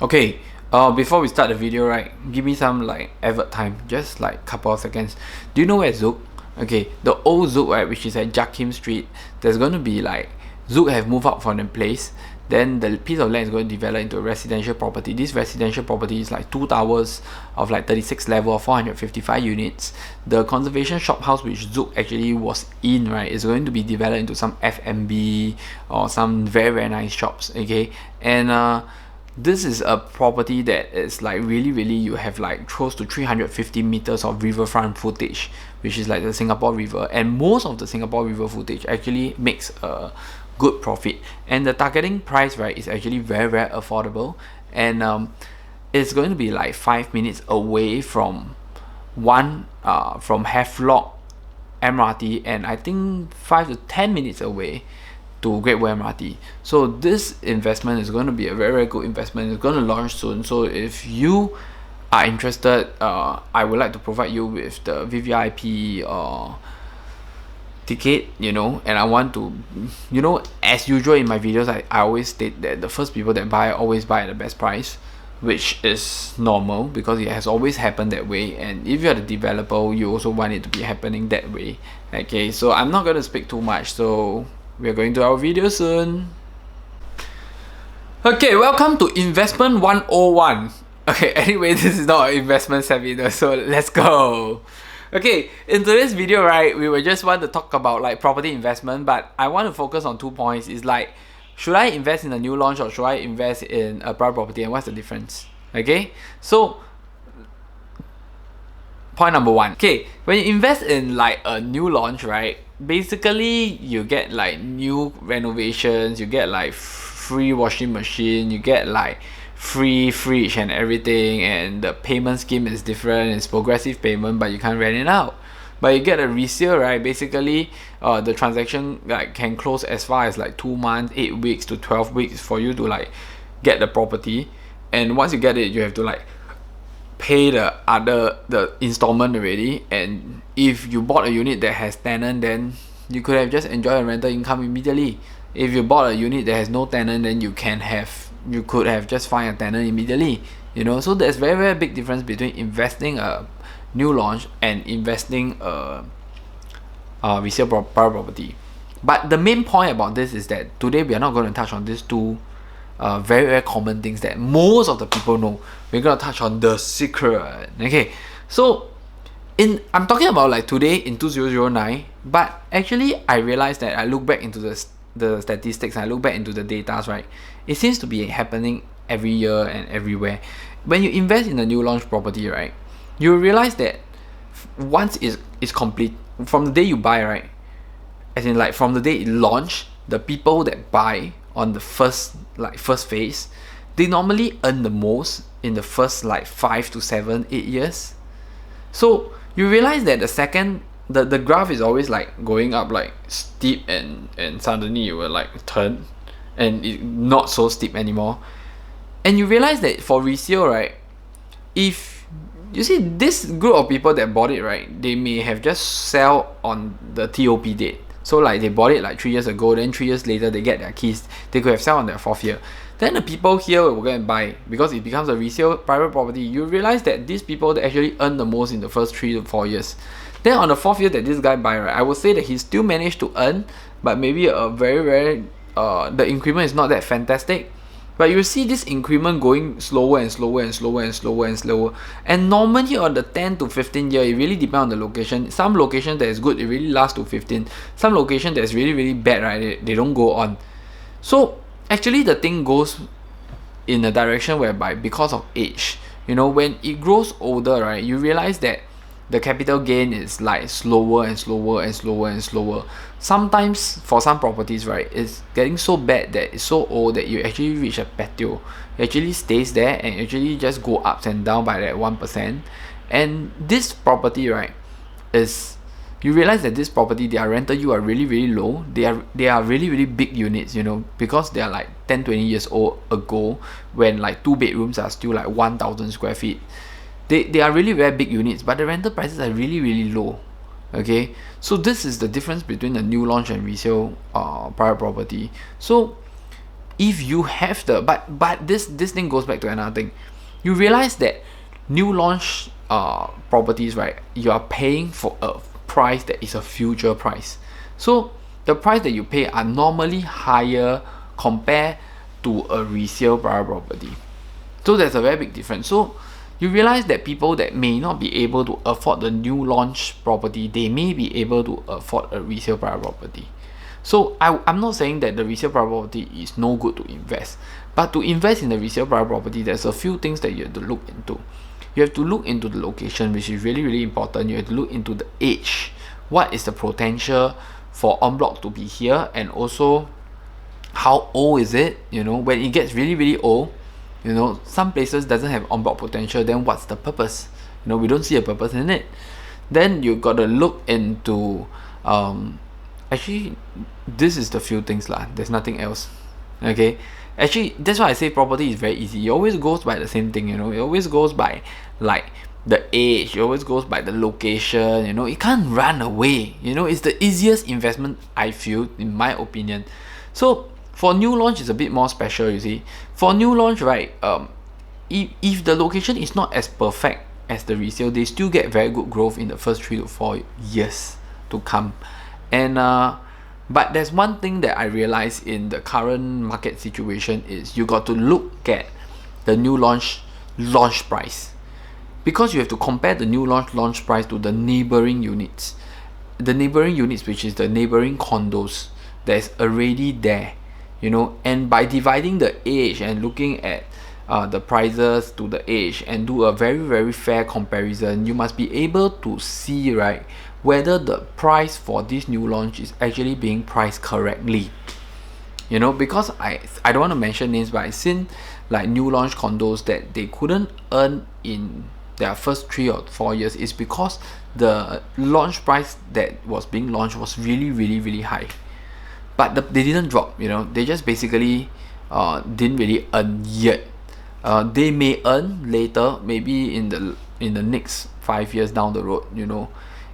Okay, before we start the video, right, give me some like advert time, just like couple of seconds. Do you know where Zouk? Okay, the old Zouk, right, which is at Jakim Street, there's going to be like, Zouk have moved out from the place, then the piece of land is going to develop into a residential property. This residential property is like 2 towers of like 36 level, 455 units. The conservation shop house which Zouk actually was in, right, is going to be developed into some F&B or some very very nice shops, okay? And this is a property that is like really you have like close to 350 meters of riverfront footage, which is like the Singapore River, and most of the Singapore River footage actually makes a good profit, and the targeting price, right, is actually very affordable, and it's going to be like 5 minutes away from from Havelock MRT, and I think 5 to 10 minutes away to Great Wall MRT. So this investment is going to be a very good investment. It's going to launch soon. So if you are interested, I would like to provide you with the VVIP ticket, and I want to, as usual in my videos, I always state that the first people that buy always buy at the best price, which is normal because it has always happened that way, and if you're the developer, you also want it to be happening that way. Okay, so I'm not going to speak too much, so we're going to our video soon. Okay, welcome to Investment 101. Okay, anyway, this is not an investment seminar, so let's go. Okay, in today's video, right, we will just want to talk about like property investment, but I want to focus on 2 points. Is like, should I invest in a new launch or should I invest in a private property, and what's the difference? Okay, so point number 1. Okay, when you invest in like a new launch, right, basically you get like new renovations, you get like free washing machine, you get like free fridge and everything, and the payment scheme is different. It's progressive payment, but you can't rent it out. But you get a resale, right? Basically the transaction like can close as far as like 2 months, 8 weeks to 12 weeks for you to like get the property, and once you get it, you have to like pay the installment already. And if you bought a unit that has tenant, then you could have just enjoyed a rental income immediately. If you bought a unit that has no tenant, then you could have just find a tenant immediately, so there's very big difference between investing a new launch and investing a resale private property. But the main point about this is that today we are not going to touch on these two very common things that most of the people know. We're going to touch on the secret. Okay, so I'm talking about like today in 2009, but actually I realized that I look back into the statistics, I look back into the data, right, it seems to be happening every year and everywhere. When you invest in a new launch property, right, you realize that once it's complete, from the day you buy, right, as in like from the day it launched, the people that buy on the first phase, they normally earn the most in the first like 5 to 7, 8 years. So you realize that the second the graph is always like going up like steep, and suddenly it will like turn and it not so steep anymore. And you realize that for resale, right, if you see this group of people that bought it, right, they may have just sell on the TOP date. So like they bought it like 3 years ago, then 3 years later they get their keys, they could have sell on their 4th year. Then the people here will go and buy because it becomes a resale private property. You realize that these people that actually earn the most in the first 3 to 4 years. Then on the 4th year that this guy buy, right, I would say that he still managed to earn, but maybe a very the increment is not that fantastic. But you see this increment going slower and slower. And normally on the 10 to 15 year, it really depends on the location. Some location that is good, it really lasts to 15. Some location that is really bad, right, they don't go on. So actually the thing goes in a direction whereby because of age, when it grows older, right, you realize that the capital gain is like slower. Sometimes for some properties, right, it's getting so bad that it's so old that you actually reach a plateau. It actually stays there and actually just go ups and down by that 1%. And this property, right, is, you realize that this property, their rental yield are really low. They are really big units, because they are like 10-20 years old ago, when like 2 bedrooms are still like 1,000 square feet. They are really very big units, but the rental prices are really low. Okay, so this is the difference between a new launch and resale private property. So if you have the but this thing goes back to another thing. You realize that new launch properties, right, you are paying for a price that is a future price. So the price that you pay are normally higher compared to a resale private property. So there's a very big difference. So you realize that people that may not be able to afford the new launch property, they may be able to afford a resale private property. So I'm not saying that the resale private property is no good to invest, but to invest in the resale private property, there's a few things that you have to look into. You have to look into the location, which is really, really important. You have to look into the age. What is the potential for en bloc to be here, and also how old is it? You know, when it gets really, really old, you know, some places doesn't have en bloc potential, then what's the purpose? You know, we don't see a purpose in it. Then you got to look into actually, this is the few things lah. There's nothing else. Okay. Actually, that's why I say property is very easy. It always goes by the same thing, you know. It always goes by like the age. It always goes by the location. You know, it can't run away. You know, it's the easiest investment, I feel, in my opinion. So for new launch, it's a bit more special. You see, for new launch, right? If the location is not as perfect as the resale, they still get very good growth in the first 3 to 4 years to come. And but there's one thing that I realized in the current market situation is you got to look at the new launch price, because you have to compare the new launch price to the neighboring units. The neighboring units, which is the neighboring condos that's already there, you know. And by dividing the age and looking at the prices to the age and do a very, very fair comparison, you must be able to see, right, whether the price for this new launch is actually being priced correctly. You know, because I don't want to mention names, but I've seen like new launch condos that they couldn't earn in their first 3 or 4 years is because the launch price that was being launched was really, really, really high. But they didn't drop, you know. They just basically didn't really earn yet. They may earn later, maybe in the next 5 years down the road, you know,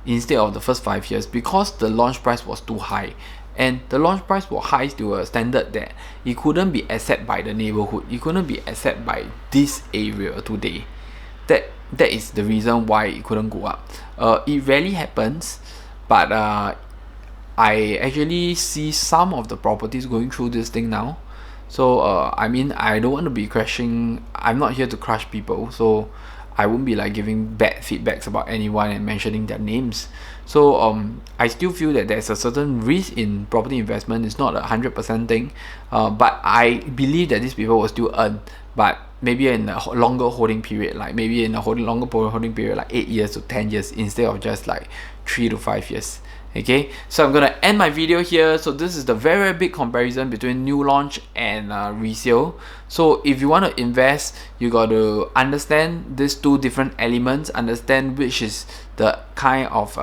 instead of the first 5 years, because the launch price was too high. And the launch price was high to a standard that it couldn't be accepted by the neighborhood. It couldn't be accepted by this area today. That is the reason why it couldn't go up. It rarely happens, but I actually see some of the properties going through this thing now. So I mean, I don't want to be crashing. I'm not here to crush people, so I won't be like giving bad feedbacks about anyone and mentioning their names. So I still feel that there's a certain risk in property investment. It's not 100% thing, but I believe that these people will still earn, but maybe in a longer holding period, like maybe in a longer holding period, like 8 years to 10 years instead of just like 3 to 5 years. Okay, so I'm gonna end my video here. So this is the very, very big comparison between new launch and resale. So if you want to invest, you got to understand these two different elements, understand which is the kind of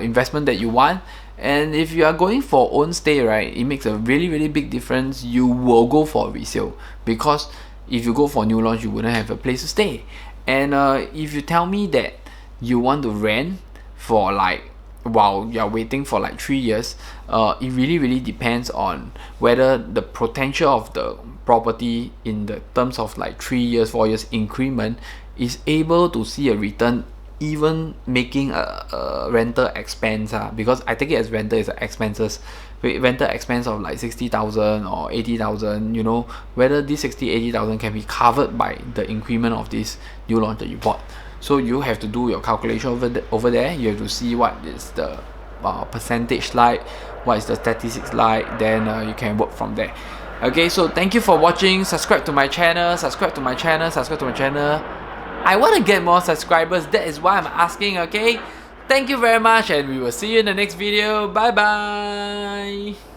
investment that you want. And if you are going for own stay, right, it makes a really, really big difference. You will go for resale, because if you go for new launch, you wouldn't have a place to stay. And if you tell me that you want to rent for like while you're waiting for like 3 years, it really, really depends on whether the potential of the property in the terms of like 3 years, 4 years increment is able to see a return, even making a rental expense, because I take it as rental is expenses. Rental expense of like 60,000 or 80,000, you know, whether this 60,000-80,000 can be covered by the increment of this new launch that you bought. So you have to do your calculation over there. You have to see what is the percentage like, what is the statistics like, then you can work from there. Okay, so thank you for watching. Subscribe to my channel, subscribe to my channel, subscribe to my channel. I want to get more subscribers, that is why I'm asking. Okay, thank you very much, and we will see you in the next video. Bye bye.